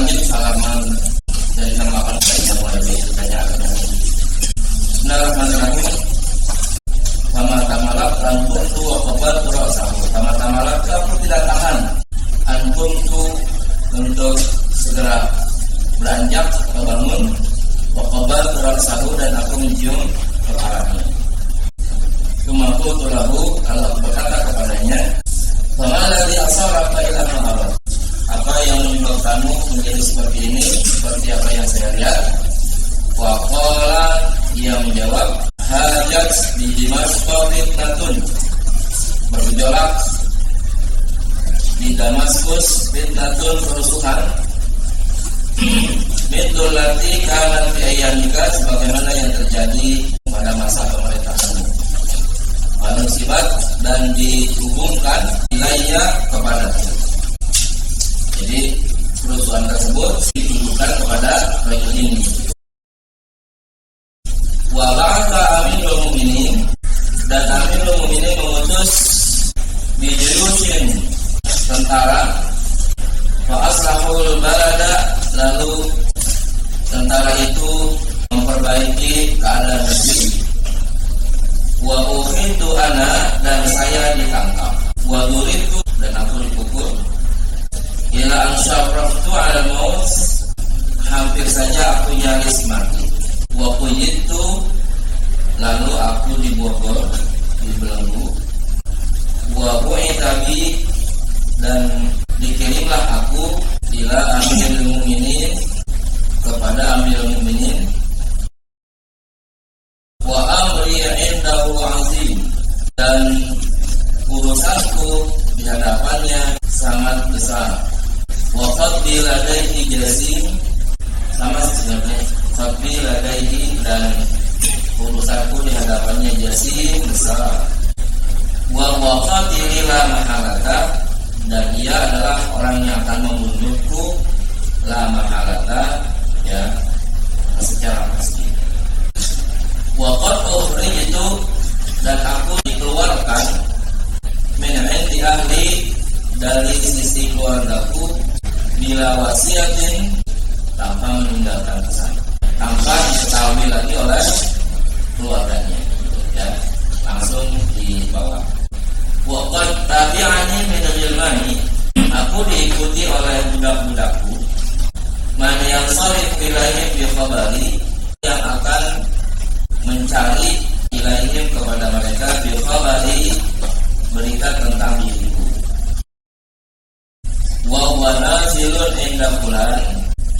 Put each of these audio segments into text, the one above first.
lanjut halaman dari 68 saja mulai dari pertanyaan. Bismillahirrahmanirrahim. Tama-tamalah antum tu wa qabat ra'sahu. Tama-tamalah aku tidak tahan antum tu untuk segera beranjak atau bangun wa qabat ra'sahu dan aku mencium kepalanya. Tumaku tulahu kalau aku berkata kepadanya, "Famalladzi asaraka ila ma apa yang menyebabkanmu menjadi seperti ini, seperti apa yang saya lihat?" Wa qala, ia menjawab, "Hajat di Damaskus fitnatun." Bergejolak di Damaskus fitnatun, kerusuhan. Mitul lati kanat fi ayyamika, sebagaimana yang terjadi pada masa pemerintahanmu. Manusibat dan dihubungkan nilainya kepadaku. Jadi kerusuhan tersebut ditujukan kepada rajul ini. Wa ba'atha amirul mu'minin, dan amirul mu'minin mengutus bijuyushin, tentara. Wa aslahul balada, lalu tentara itu memperbaiki keadaan negeri. Wa ukhitu ana, dan saya ditangkap. Wa duritu, dan aku dipukul. Ila ansyafraftu ala maut, hampir saja aku nyaris mati. Wa quyitu, lalu aku dibogor, dibelenggu. Wa bu'itabi, dan dikirimlah aku ila amirul mu'minin, kepada amirul mu'minin. Wa amri indahu azim, dan urusanku di hadapannya sangat besar. Wa fadli ladaihi jazim, sama sebenarnya fadli ladaihi, dan urusanku di hadapannya jazim, besar. Wa waqatili la mahalata, dan ia adalah orang yang akan membunuhku la mahalata, ya, secara pasti. Wa qad ukhrijtu, dan aku dikeluarkan min indi ahli, dari sisi keluargaku, bila wasiatin, tanpa meninggalkan pesan, tanpa diketahui lagi oleh keluarganya, ya, langsung dibawa. Wa qad tabi'ani min ghilmani, aku diikuti oleh budak-budakku, man yansarif ilaihim bi khabari, yang akan mencari ilaihim kepada mereka bi khabari, berita tentang diriku. Wa huwa nazilun inda fulan,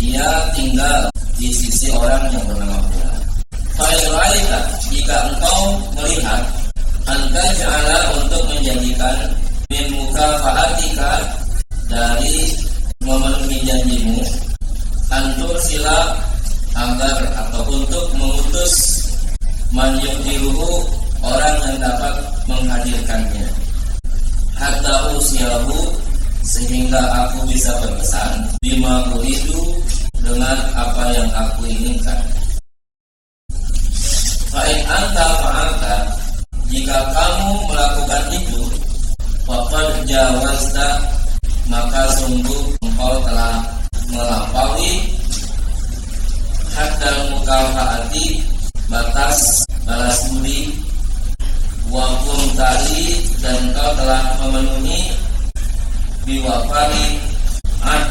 ia tinggal di sisi orang yang bernama fulan. Fa ilaika, jika engkau melihat, anta ja'ala, untuk menjadikan min mukafaatika, dari memenuhi janjimu, antur sila, agar atau untuk mengutus man yuhdiruhu, orang yang dapat menghadirkannya, hatta usiyahu, sehingga aku bisa berpesan, bima uridu, dengan apa yang aku inginkan. Fa'in anta fa'alta, jika kamu melakukan itu, faqad jawazta, maka sungguh engkau telah melampaui haddal mukafaati, batas balas budi. Wa kumtari, dan engkau telah memenuhi biwafari ad,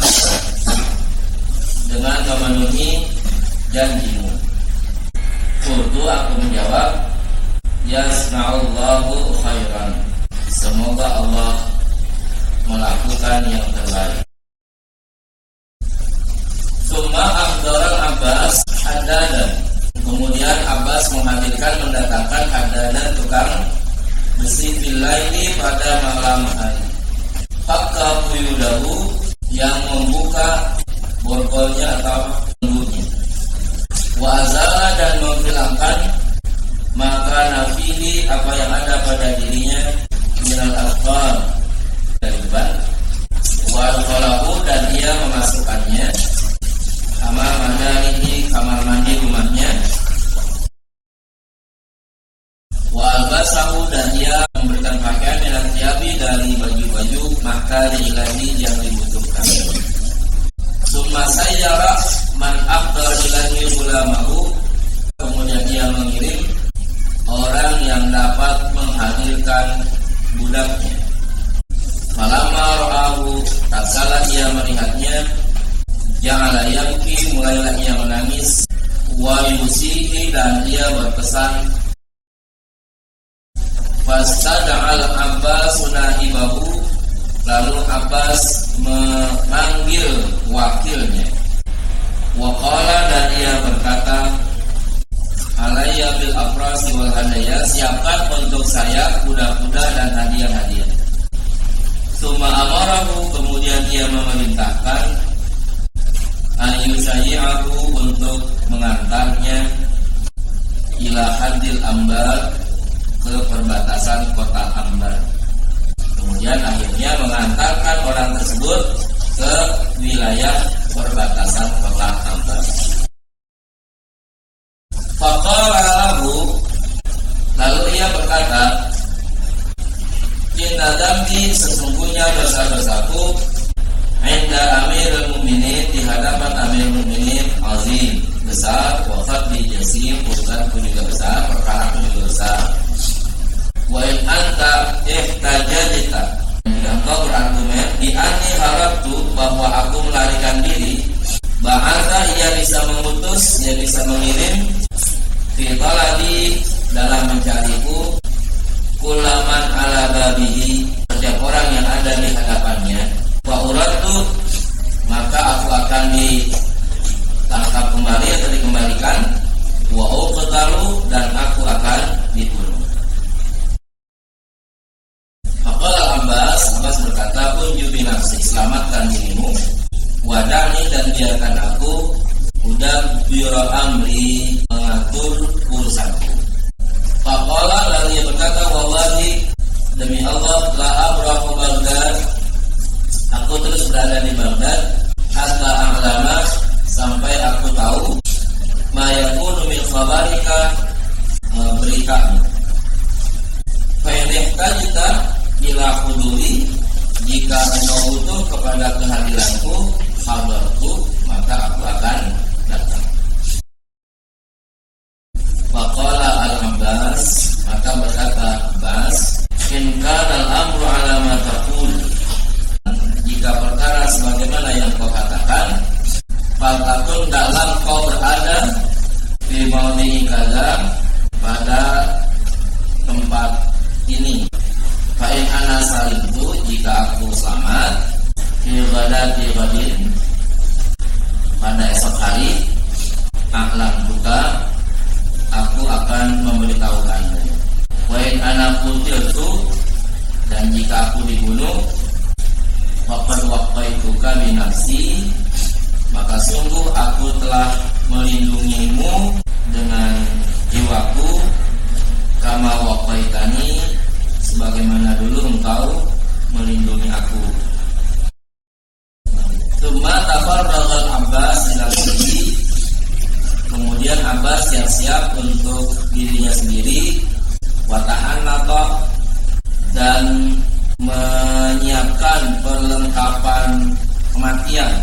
dengan memenuhi janjimu. Qultu, aku menjawab, yasma'allahu khairan, semoga Allah melakukan yang terbaik. Summa akhdaral Abbas hadadan, kemudian Abbas menghadirkan, mendatangkan hadadan, tukang besi filaili, pada malam hari. Fakka quyudahu, yang membuka borgolnya atau belenggunya. Wa azala, dan menghilangkan maka nafihi, apa yang ada pada dirinya, minal afqal, dari ban. Wa alqalahu, dan ia memasukkannya kamar mandi, kamar mandi rumahnya. Wa albasahu, dan ia memberikan pakaian minal thiyabi, dari baju-baju maka ilahi yang dibutuhkan. Summa Summa sayyara man afdal ilahi ulamahu, kemudian dia mengirim orang yang dapat menghadirkan budaknya. Falamma ra'ahu, tatkala ia melihatnya, ja'ala yabki, mulailah ia menangis, wa yusihi, dan ia berpesan. Fastada'al Abbas na'ibahu, lalu Abbas memanggil wakilnya. Wa qala, dan ia berkata, alayya bil afrasi wal hadaya, siapkan untuk saya kuda-kuda dan hadiah-hadiah. Summa amarahu, kemudian ia memerintahkan ayyusayyi'ahu, untuk mengantarnya ila hadil Ambar, ke perbatasan kota Ambar. Kemudian akhirnya mengantarkan orang tersebut ke wilayah perbatasan kota Ambar. Faqala lahu, lalu ia berkata, inna dambi, sesungguhnya dosa-dosaku, inda amirul mu'minin, di hadapan amirul mu'minin, azim, besar, wa fadli jasim, urusanku juga besar, perkaraku juga besar. Wa in anta ihtajajta, jika engkau berargumen di anni harabtu, bahwa aku melarikan diri, bahasa ia bisa mengutus, ia bisa mengirim, fi taladi, dalam mencariku, kulaman ala babihi, setiap orang yang ada di hadapannya, wa uradtu, maka aku akan ditangkap kembali atau dikembalikan, wa uqtalu, dan aku akan dibunuh. Faqala Abbas berkata, unjubi nafsi, selamatkan dirimu, wadani, dan biarkan aku, udah biro amri, mengatur urusanku. Faqala, lalu ia berkata, wallahi, demi Allah, la abrahu Baghdad, aku terus berada di Baghdad, hatta a'lama, sampai aku tahu, ma yakunu min khabarika, beritamu. Fa in ihtajta ila huduri, jika engkau butuh kepada kehadiranku, khabarku, maka aku akan datang. Faqala al-Abbas, maka berkata Abbas, in kana al-amru ala ma taqul, jika perkara sebagaimana yang kau katakan, fatakun, dalam kau berada di maudhi'i kaza, pada tempat ini. Fa in ana salimtu, jika aku selamat, fi ghadati ghadin, pada esok hari, a'lam buka, aku akan memberitahukanmu. Wa in ana qutiltu, dan jika aku dibunuh, faqad waqaituka bi nafsi, maka sungguh aku telah melindungimu dengan jiwaku, kama waqaitani, sebagaimana dulu engkau melindungi aku. Tsumma tafarraghal Abbas ila nafsihi, kemudian Abbas siap-siap untuk dirinya sendiri, wa ta'annata, dan menyiapkan perlengkapan kematian.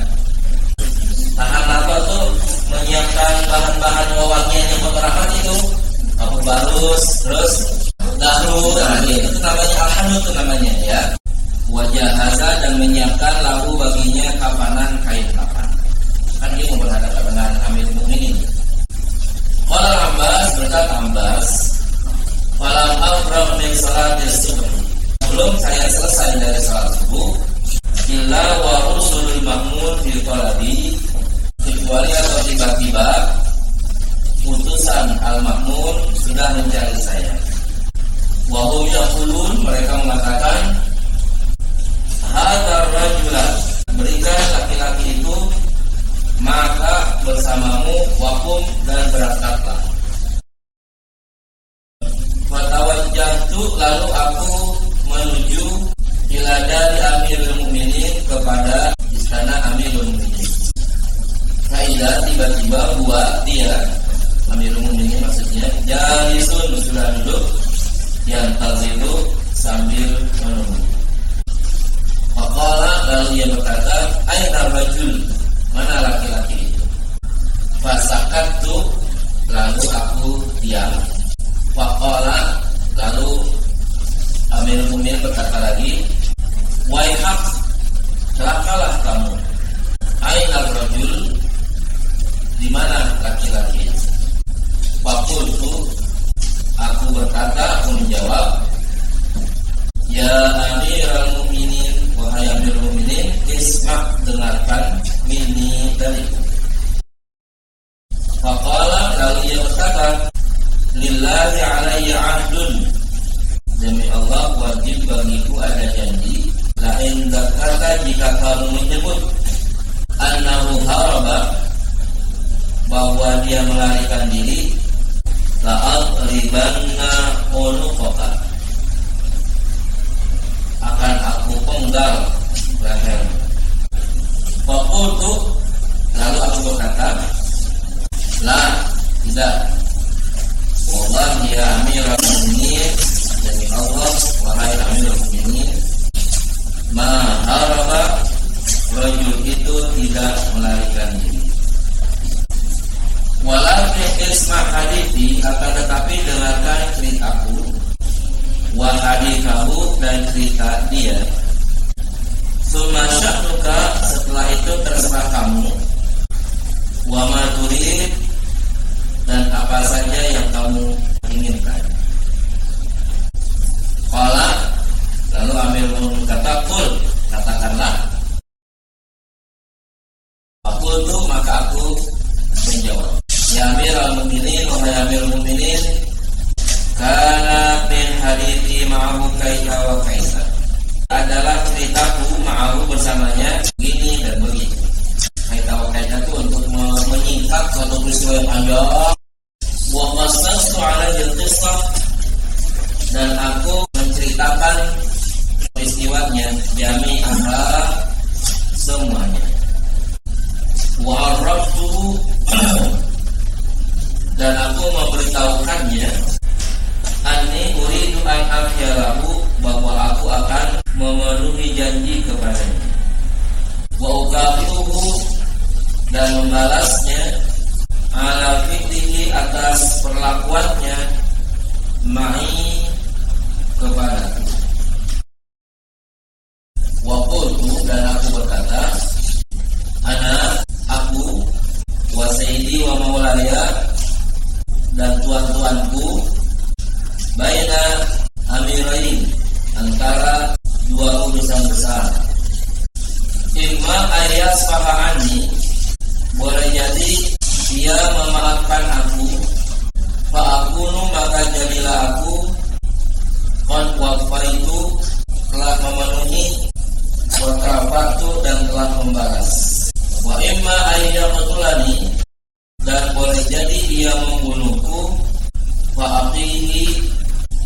Ta'annata itu menyiapkan bahan-bahan wewangian yang berkeramat itu, Abu Barus, terus dahru, itu namanya alhamdulillah, itu namanya ya. Wajah haza, dan menyiapkan lahu baginya kafanan, kain kafan. Kan dia mau berhadapan dengan Amir Mu'minin. Qala Abbas, berkata Abbas, falam afragh min salatis subuh, belum saya selesai dari salat subuh, illa wa rusulul mahmud fi talabi, kecuali atau tiba-tiba utusan al-mahmud sudah mencari saya. Wa hum yaqulun, mereka mengatakan, hadar rajulan, berikan laki-laki itu maka bersamamu, wakum, dan berangkatlah. Fatawajjahtu, lalu aku menuju ila dari Amirul Mukminin, kepada istana Amirul Mukminin. Faidah, tiba-tiba buat dia, Amirul Mukminin maksudnya, jalisun, sudah duduk, yang tazilu, sambil menunggu. Faqala, lalu dia berkata, aina rajul, mana kamu? Aina rajul, di mana laki-laki? Faqultu, aku berkata, aku menjawab, ya Amiral Mukminin, wahai Amirul Mukminin, isma', dengarkan minni dariku. Faqala, lalu ia berkata, lillahi alayya ahdun, demi Allah wajib bagiku ada janji, lain kata jika kamu menyebut annahu haraba, bahwa dia melarikan diri, la'adribanna unuqaka, akan aku penggal leher. Faqultu, lalu aku berkata, la, tidak. Wallahi ya Amirul Mukminin, demi Allah wahai Amirul Mukminin, ma haraba, rajul itu tidak melarikan diri. Walakin isma' hadithi, akan tetapi dengarkan ceritaku, wa hadithahu, dan cerita dia. Summa sya'nuka, setelah itu terserah kamu, wa ma turid, dan apa saja yang kamu inginkan. Qala, lalu Amir berkata, qul, katakanlah. Faqultu, maka aku menjawab, ya Amirul Mukminin, wahai Amirul Mukminin, kana min hadithi ma'ahu kaita wa kaisa, adalah ceritaku ma'ahu bersamanya begini dan begitu. Kaita wa kaita itu untuk menyingkat suatu peristiwa yang panjang. Wa qasastu 'alaihi al-qissah, dan aku menceritakan peristiwanya jami'aha, semuanya. Wa arraftuhu, dan aku memberitahukannya, anni uridu an afyalahu, bahwa aku akan memenuhi janji kepadanya. Wa ukafiruhu, dan membalasnya, ala fi'lihi, atas perlakuannya, ma'i, kepadaku. Wa qultu, dan aku berkata, ana, aku, wa sayyidi wa maulaya, dan tuan-tuanku, baina amirain, antara dua urusan besar. Imma ayas fahani, boleh jadi dia memaafkan aku, fa'akunu, maka jadilah aku, qad wafaitu, telah memenuhi, wa kafatu, dan telah membalas. Wa imma ayyaqtulani, dan boleh jadi dia membunuhku, fa'aqihi,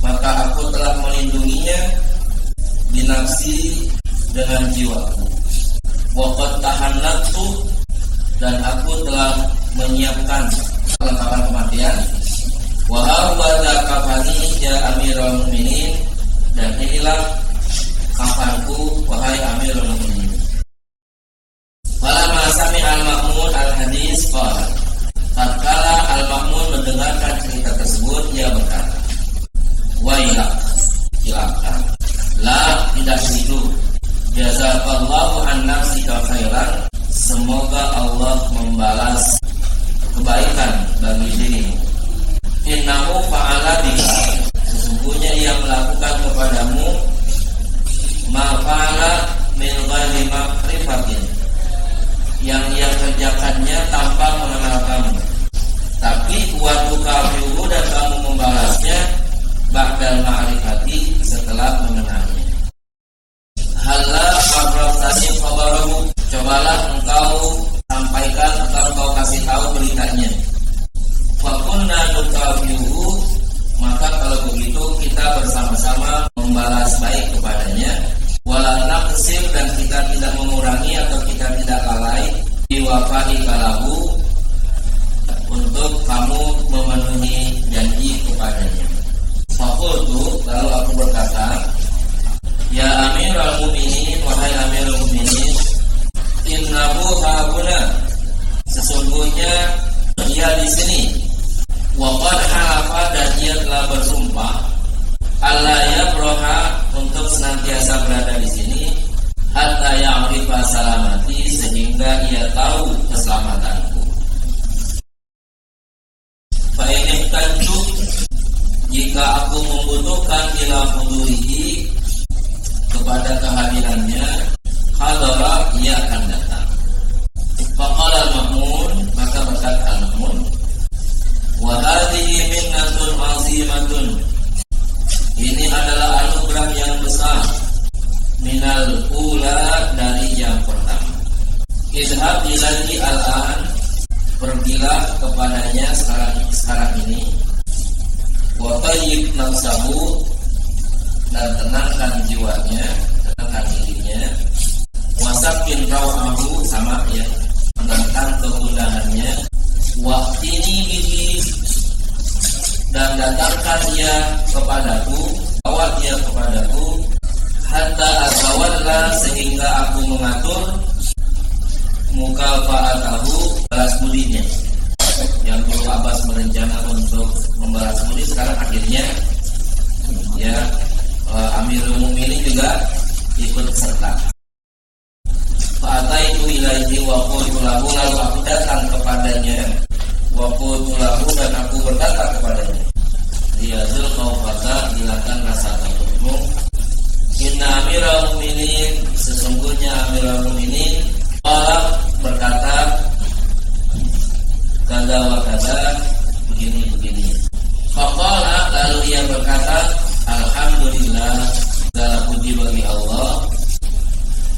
maka aku telah melindunginya, binafsi, dengan jiwaku. Wa qad tahannatu, dan aku telah menyiapkan perlengkapan kematian. Wa hadza kafani ya Amirul Mukminin, dan inilah kafanku wahai Amirul Mukminin. Falamma sami'a al-Ma'mun al-hadis qala, tatkala al-Ma'mun mendengarkan cerita tersebut, ia berkata, wailak, silakan, la, tidak begitu, jazakallahu an nafsika khairan, semoga Allah membalas kebaikan bagi dirimu. Innahu fa'ala bika, sesungguhnya ia melakukan kepadamu, ma fa'ala min ghairi ma'rifatin, yang ia kerjakannya tanpa mengenal kamu. Tapi waktu kafiru, dan kamu membalasnya ba'dal ma'rifati, setelah mengenalnya. Halla farrafani khabarahu, cobalah engkau sampaikan atau engkau kasih tahu beritanya. Fakunna nukafiru, maka kalau begitu kita bersama-sama membalas baik kepadanya. Wala naqsir, dan kita tidak mengurangi atau kita tidak lalai, diwafa'i kalahu, untuk kamu memenuhi janji kepadanya. Faqultu, lalu aku berkata, ya Amirul Mukminin, wahai Amirul Mukminin, innahu hauna, sesungguhnya dia di sini, wa qad halafa, dan dia telah bersumpah, alla yabraha, untuk senantiasa berada di sini, hatta ya'rifa salamati, sehingga ia tahu keselamatanku. Fa in ihtajtu, jika aku membutuhkan ila hudurihi, kepada kehadirannya, hadara, ia akan datang. Faqala al-Ma'mun, maka berkata al-Ma'mun, wa hadhihi minnatun 'azimatun, ini adalah anugerah yang besar, minal ula, dari yang pertama. Idhab ilaihi al-an, pergilah kepadanya sekarang ini. Wa tayyib nafsahu, dan tenangkan jiwanya, tenangkan dirinya. Wasakin rawahu, sama ya, tenangkan kegundahannya. Waktini bihi, dan datangkan dia kepadaku, bawa dia kepadaku. Hatta atawalla, sehingga aku mengatur mukafa'atahu, balas budinya. Yang dulu Abbas berencana untuk membalas budi, sekarang akhirnya ya Amirul Mukminin juga ikut serta. Fa'ataitu ilaihi wa qultu lahu, lalu aku datang kepadanya, wa qultu lahu, dan aku berkata kepadanya, riyazul khaufata, hilangkan rasa takutmu. Inna Amirul Mukminin, sesungguhnya Amirul Mukminin qala, berkata kada wa kada, begini. Faqala, lalu ia berkata, alhamdulillah, segala puji bagi Allah,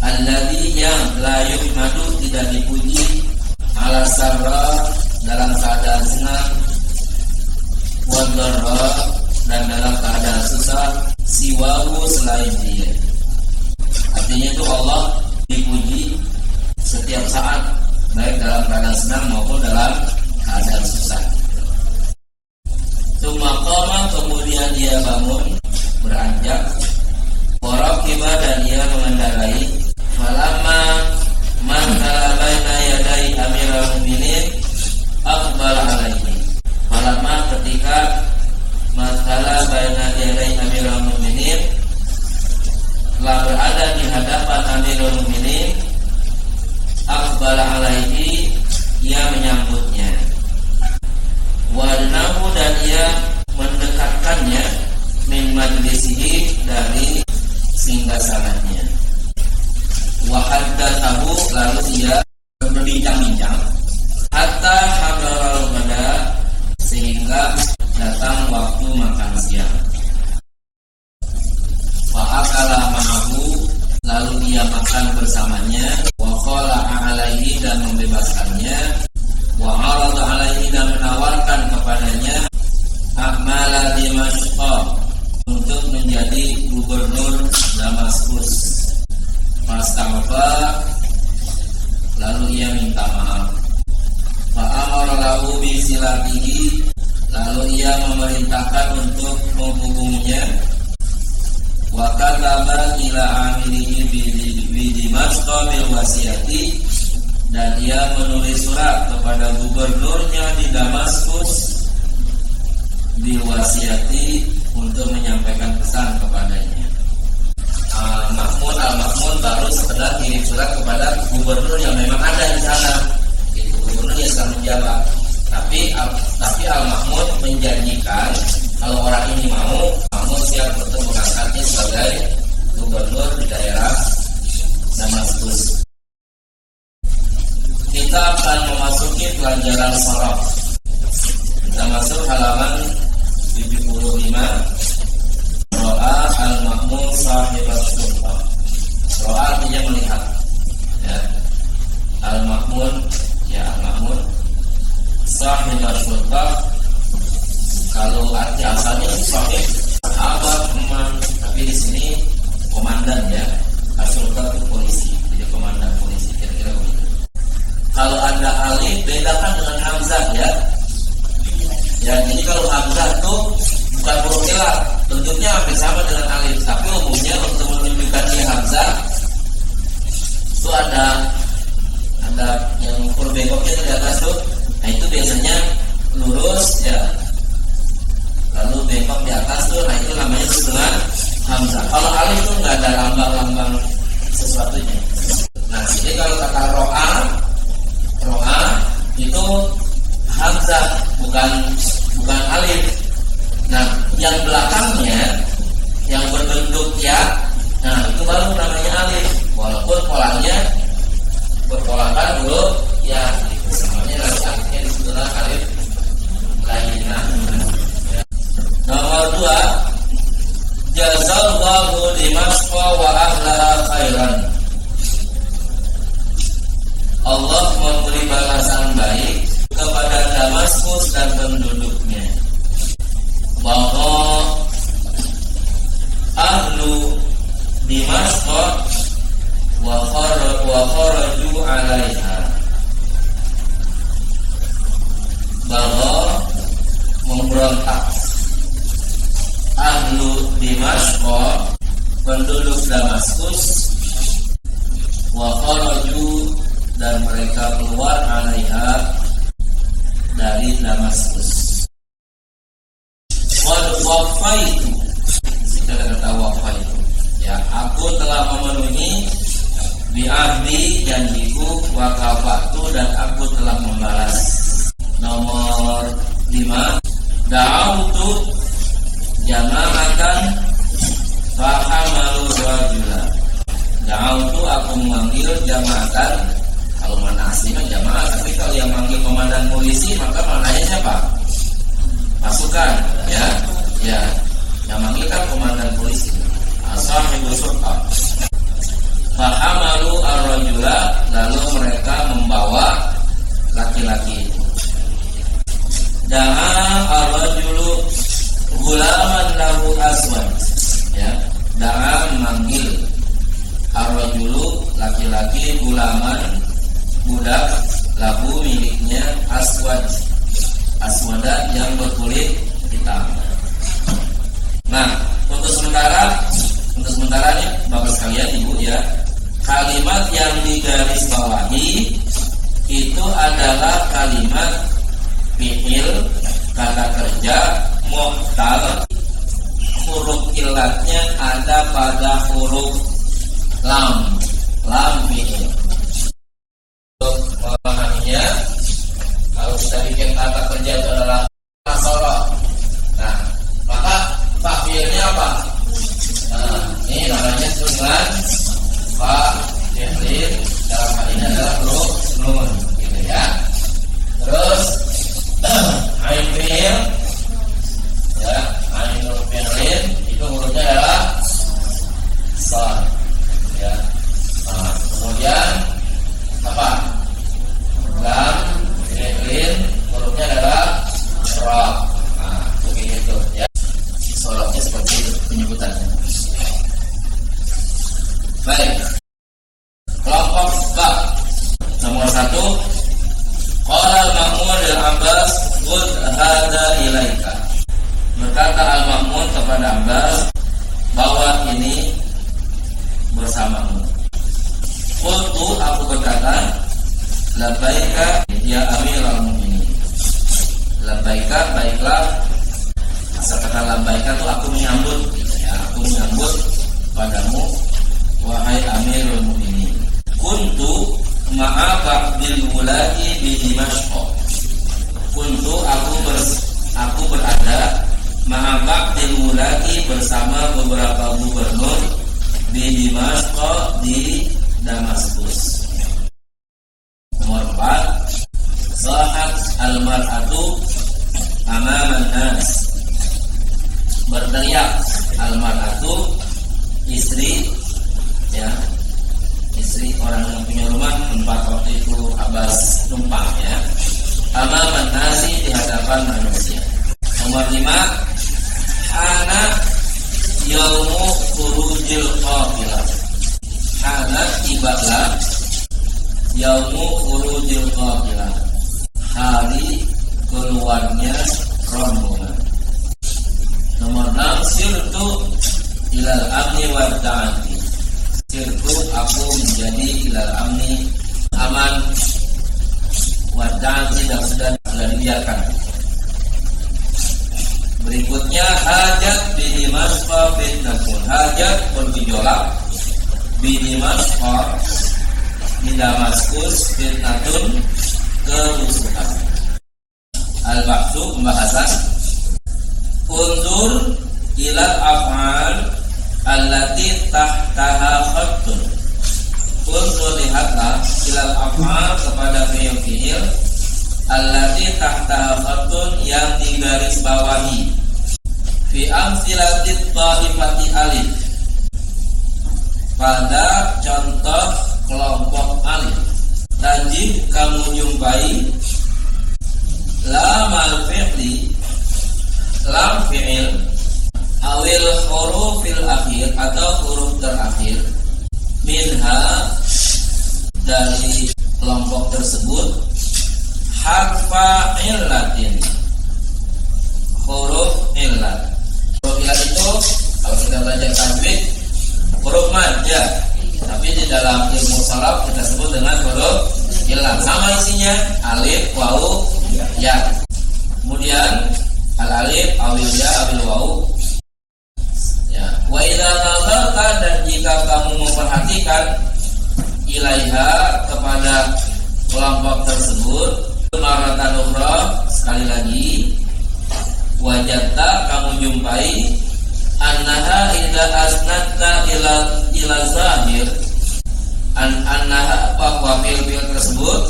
alladzi, yang la yuhmadu, tidak dipuji, ala sarra, dalam keadaan senang, wa dharra, dan dalam keadaan susah, siwahu, selain dia. Artinya itu Allah dipuji setiap saat, baik dalam keadaan senang maupun dalam keadaan susah. Qama, kemudian dia bangun, beranjak. Waraqiba, dan dia mengendarai. Falamma mantala baina yadai Amirul Mukminin aqbala alaihi. Falamma, ketika mantala baina yadai Amirul Mukminin, telah berada di hadapan Amirul Mukminin, aqbala alaihi, ia menyambutnya. Wadnahu, dan ia mendekatkannya, min majlisihi, dari singgasananya. Wa haddatsahu, lalu ia berbincang-bincang. Hatta hadaral ghada, sehingga datang waktu makan siang. Fa akala ma'ahu, lalu ia makan bersamanya. Wa khala'a alaihi, dan membebaskannya. Wa arada alaihi, dan menawarkan kepadanya a'mala Dimashq, untuk menjadi gubernur Damaskus. Fastaghfar, lalu ia minta maaf. Fa amara lahu bi silatihi, lalu ia memerintahkan untuk menghubunginya. Wa kataba ila amilihi bi Dimashq bil wasiyati, dan ia menulis surat kepada gubernurnya di Damaskus bil wasiyati, untuk menyampaikan pesan kepadanya. Al-Ma'mun baru sekedar kirim surat kepada gubernur yang memang ada di sana. Itu gubernur yang sedang menjabat. Tapi Al-Ma'mun menjanjikan kalau orang ini mau, Ma'mun siap untuk mengangkatnya sebagai gubernur di daerah Damaskus. Kita akan memasuki pelajaran sharaf. Kita masuk halaman 75. Ro'a al-Ma'mun sahibat sultan. Ro'a artinya melihat, ya. Al-Ma'mun, ya, Al-Ma'mun sahibat sultan. Kalau arti asalnya itu sahib, sahabat, teman, tapi di sini komandan, ya. Sultan itu polisi, jadi komandan polisi, kira-kira begitu. Kalau ada alif, bedakan dengan hamzah, ya. Ya, jadi kalau hamzah itu bukan huruf ilah, bentuknya hampir sama dengan alif, tapi umumnya untuk menunjukkan dia hamzah itu ada yang huruf bengkoknya di atas tuh. Nah, itu biasanya lurus, ya. Lalu bengkok di atas tuh, nah itu namanya dengan hamzah. Kalau alif itu nggak ada lambang-lambang sesuatunya. Nah, jadi kalau kata ro'a itu hamzah, bukan alif. Nah, yang belakangnya yang berbentuk ya, nah itu baru namanya alif. Walaupun polanya berpolakan dulu ya, namanya lagi alifnya disebutlah alif lainah. Nomor 2, jazallahu Dimashqa wa ahlaha khairan. Allah memberi balasan baik kepada Damaskus dan penduduknya, bahwa ahlu Dimashqa wa kharaju 'alaiha, bahwa memberontak ahlu Dimashqa, penduduk Damaskus, wa kharaju, dan mereka keluar 'alaiha, dari Damaskus. Qad wafaitu, kita kata wafaitu ya, aku telah memenuhi bi'ahdi, janjiku, wa kafatu, dan aku telah membalas. Nomor 5, da'autu jama'atan fahamalu rajula. Da'autu, aku memanggil jama'atan. Kalau mana aslinya jamaah, tapi kalau yang manggil komandan polisi maka maknanya siapa? Pasukan, ya. Yang manggil kan komandan polisi. Ashabul surqa. Fahamalu ar-rajula, lalu mereka membawa laki-laki itu. Da'a ar-rajulu gulaman lahu aswad. Ya, da'a memanggil ar-rajulu, laki-laki, gulaman, budak, lahu, miliknya, aswada, yang berkulit hitam. Nah, untuk sementara nih Bapak sekalian, Ibu ya, kalimat yang digaris bawahi itu adalah kalimat fi'il, kata kerja mu'tal. Huruf ilatnya ada pada huruf lam fi'il. Memahaminya, kalau kita bikin kata kerja itu adalah nasara. Nah, maka fi'ilnya apa? Nah, ini namanya dengan fi'il, dalam hal ini adalah huruf nun, gitu ya. Terus ain fi'il, ya, ain huruf fi'il itu hurufnya adalah sad, ya. Nah, kemudian apa? Lam fi'il, hurufnya adalah ra. Nah, begitu ya. Sorotnya seperti itu penyebutannya. Baik. Kelompok ba. Nomor 1, qala al-Ma'mun al-Abbas qul hadza ilaika. Berkata al-Ma'mun kepada Abbas, bahwa ini bersamamu. Qultu, aku berkata, labbaika ya Amirul Mukminin. Labbaika, baiklah. Asal kata labbaika itu aku menyambut, ya, aku menyambut padamu, wahai Amirul Mukminin. Kuntu ma'a ba'dil wulati bi Dimashqa. Kuntu, aku berada ma'a ba'dil wulati, bersama beberapa gubernur di Dimashqa, di Damaskus. Nomor 4, zahat al-mar'atu amaman nas. Berteriak al-mar'atu, istri, ya, istri orang yang punya rumah tempat waktu itu Abbas numpang, ya, amaman nasi, di hadapan manusia. Nomor 5, hana yaumu khurujil qafilah. Hana, tibalah, yaumu khurujil qafilah, hari keluarnya rombongan. Nomor 6, sirtu ilal amni wa ta'ati. Sirtu, aku menjadi ilal amni, aman, wa ta'ati, dan sudah dibiarkan. Berikutnya, hajat bi Dimashqa fitnatun. Hajat bergejolak Bidimashqa di Damaskus fitnatun kerusuhan. Al-Baqtu pembahasan. Unzur ila af'al allati tahtaha khattun. Unzur lihatlah ila af'al kepada fi'il allati tahtaha khattun yang digaris bawahi. Fi amsilatit ta'ifati alif, pada contoh kelompok alif. Tajid kamu jumpai lam fi'li, lam fi'il, awil hurufil akhir atau huruf terakhir, minha dari kelompok tersebut, harfa illatin, huruf illat. Huruf illat itu kalau kita belajar tajwid huruf mad, tapi di dalam ilmu sharaf kita sebut dengan huruf illat. Sama isinya alif, wawu, ya. Kemudian al-alif, awil ya, awil wawu. Ya. Wa idza nazarta, dan jika kamu memperhatikan ilaiha kepada kelompok tersebut, maratan ukhra, sekali lagi, wajadta kamu jumpai annaha idza asnadta ila zahir, annaha bahwa fi'il tersebut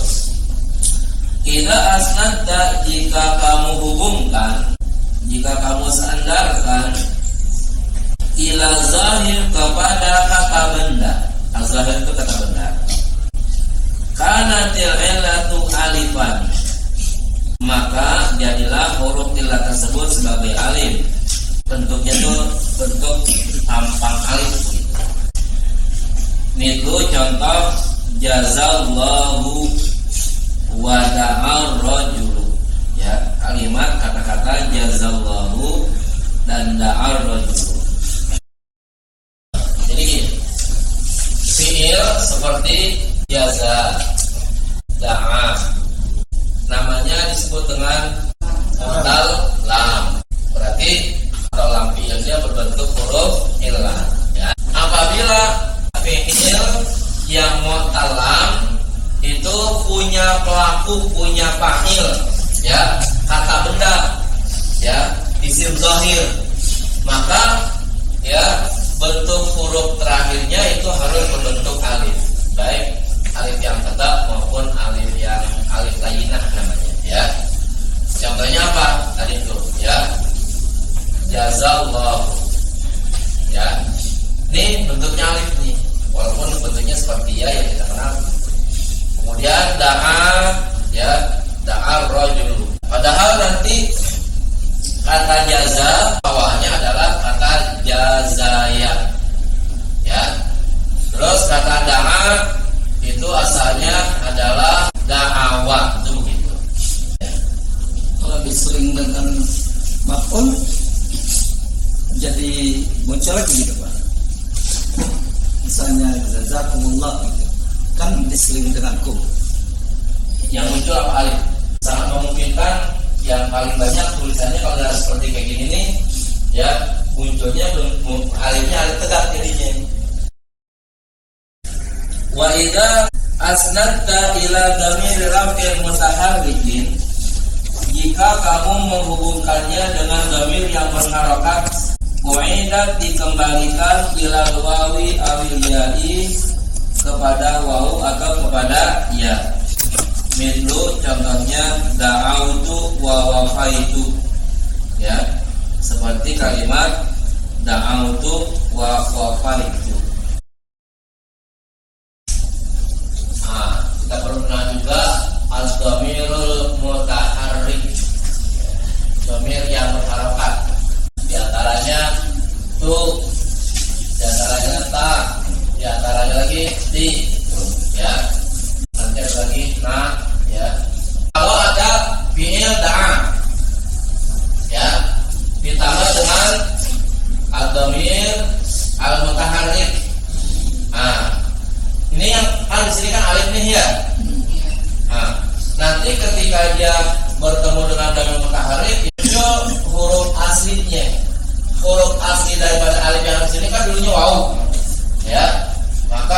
idza asnadta jika kamu hubungkan, jika kamu sandarkan ila zahir kepada kata benda. Az-zahir itu kata benda. Kana til'illatu alifan, maka jadilah huruf illat tersebut sebagai alif. Bentuknya itu bentuk tampang alif. Itu contoh jazallahu wa da'ar rajulu. Ya, kalimat kata-kata jazallahu dan da'ar rajulu. Jadi gini, fi'il seperti jaza, da'a, namanya disebut dengan mu'tal lam. Berarti atau lam fi'ilnya berbentuk huruf illat. Ya. Apabila fi'il yang mu'tal lam itu punya pelaku, punya fa'il, ya, kata benda, ya, isim zahir, maka ya bentuk huruf terakhirnya itu harus berbentuk alif, baik alif yang tetap maupun alif yang alif lainah namanya, ya. Contohnya apa tadi itu, ya, jazallahu, ya, ini bentuknya alif nih, walaupun bentuknya seperti ya yang kita kenal. Kemudian da'a, ya, da'a rajul, padahal nanti kata jaza bawahnya adalah kata jazaya, ya. Terus kata da'a itu asalnya adalah da'awa, itu begitu. Ya. Kalau disering dengan maf'ul jadi muncul lagi gitu Pak. Misalnya jazakumullah gitu, kan diseling dengan kum. Yang muncul apa alif? Sangat memungkinkan yang paling banyak tulisannya kalau ada seperti kayak gini nih, ya, munculnya alifnya alif tegak jadinya. Wa idza asnadta ila dhamir raf'il mutaharrikin, jika kamu menghubungkannya dengan dhamir yang berharokat, u'idat dikembalikan ila wawi awil ya'i, kepada wawu atau kepada ya. Mithlu contohnya da'autu wa wafaitu, ya, seperti kalimat da'autu wa wafaitu. Nah, kita perlu kenal juga al-dhamirul mutaharrik, dhamir yang berharokat. Di antaranya tu, di antaranya ta, di antaranya lagi di, ya. Nanti ada lagi nah, ya. Kalau ada fi'il da'a, ya, ditambah dengan ad-dhamir al-mutaharrik. Nah, ini yang kan di sini kan alif nih, ya. Nah, nanti ketika dia bertemu dengan dhamir mutaharrik, itu huruf aslinya, huruf asli daripada alif yang di sini kan dulunya wawu, ya. Maka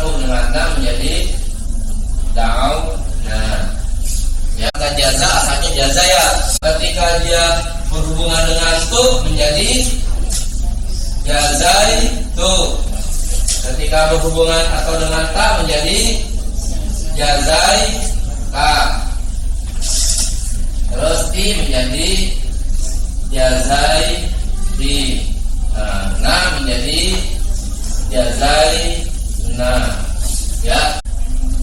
sambung dengan na menjadi da'awna. Ya, kan jaza asalnya jaza ya. Ketika dia berhubungan dengan tu menjadi jazai tu. Ketika berhubungan atau dengan ta menjadi jazai ta. Terus ti menjadi jazai ti. Na menjadi jazai na. Ya.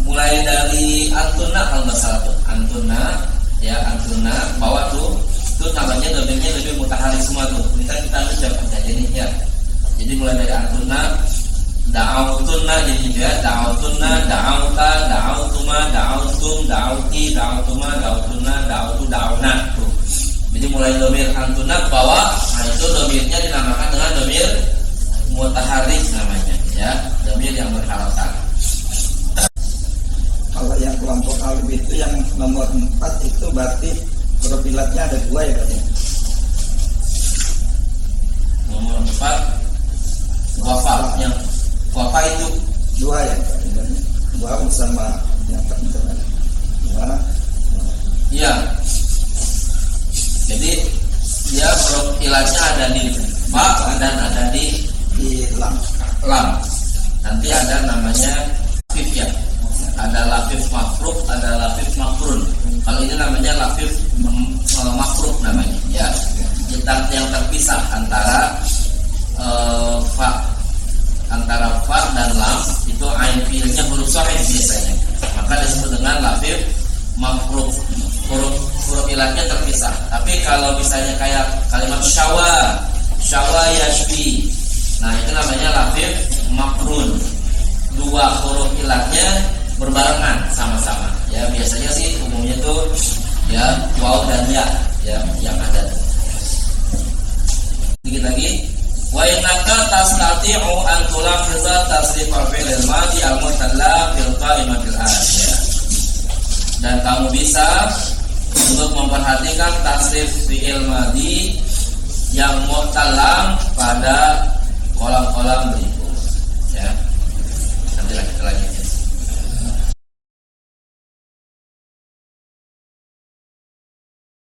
Mulai dari antuna kalau nggak salah tuh. Antuna, ya antuna bawah tuh. Itu namanya domainnya lebih mutaharik semua tuh. Ini kan kita ambil jawab aja nih ya. Jadi mulai dari antuna, da'autuna jadi ya da'autuna, da'auta, da'autuma, da'autum, da'auti, da'autuma, da'autuna, da'autu, da'auna tuh. Jadi mulai domir antuna ke bawah, nah itu domirnya dinamakan dengan domir mutaharik namanya, ya, domir yang berharokat. Kalau yang kelompok alif itu yang nomor 4 itu berarti huruf ilatnya ada 2 ya berarti. Nomor 4 wafa, yang wafa itu 2 ya berarti. 2 bersama yang terakhir. 2. Iya. Jadi dia huruf ilatnya ada di fa dan ada di lam. Nanti ada namanya lafif ya. Ada lafif mafruk, ada lafif makrun. Kalau ini namanya lafif mafruk namanya ya. Yang terpisah antara fa dan lam itu ain fiilnya huruf shahih biasanya. Maka disebut dengan lafif mafruk. Huruf ilatnya terpisah. Tapi kalau misalnya kayak kalimat syawa yashfi, nah itu namanya lafif makrun. 2 huruf ilatnya berbarengan sama-sama. Ya biasanya sih umumnya tuh ya waw dan ya yang ada. Sedikit lagi. Wa innaka tastati'u an tulakhiza tasrif al-fi'l al-madi al-mutalla fil qaimatil akhir. Dan kamu bisa untuk memperhatikan tasrif fi'il madi yang mutallam pada